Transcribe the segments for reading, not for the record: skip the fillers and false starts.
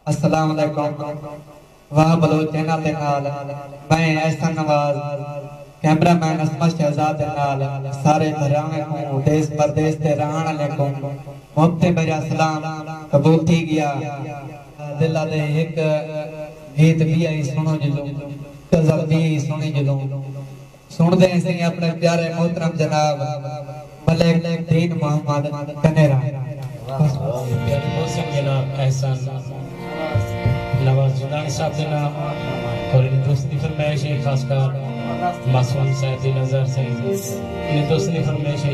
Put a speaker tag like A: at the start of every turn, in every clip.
A: अस्सलाम वालेकुम। वाह बलोच चैनल दे नाल मैं ऐसा नवाज कैमरामैन असमत शहजाद दे नाल सारे घराने को देश परदेश दे रहण वाले को मुफ्त मेरा सलाम कबूल थी गया। दिल दे एक गीत भी आई सुनो जदों गजल भी सुनी जदों सुनदे सी अपने प्यारे मोहतरम जनाब मलिक दीन मोहम्मद कनेरा
B: जनाब एहसान नवाज जुदानी साहब के नाम और इन दोस्ती फरमाइश है खासकर मासूम साहब की नजर से इन दोस्ती फरमाइश है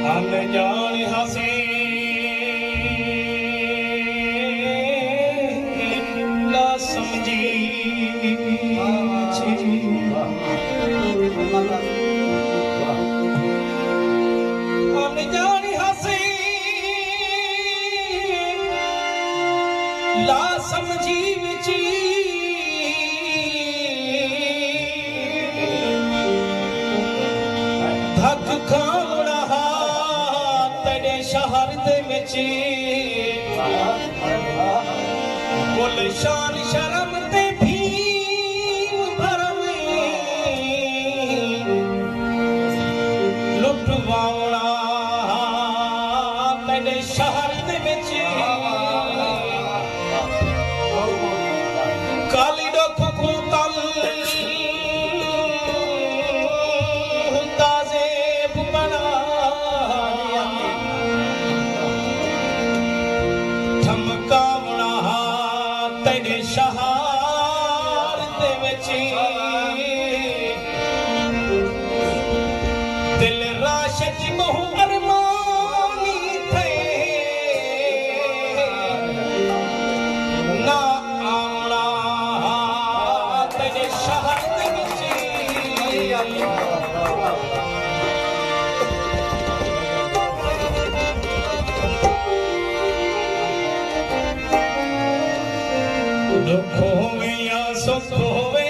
B: हम जान हसी ला समझी ला समझी विची धक खावड़ा तेरे शहर दे विची कुल शान शर्म ते भी भरम लुटवावड़ा तेरे शहर दे विची काली डोख को तल ताजेब बना ठमकावना तेरे शहर दे विच दिल राशज मोह अरमानी थे ना दुख होवे या सुख होवे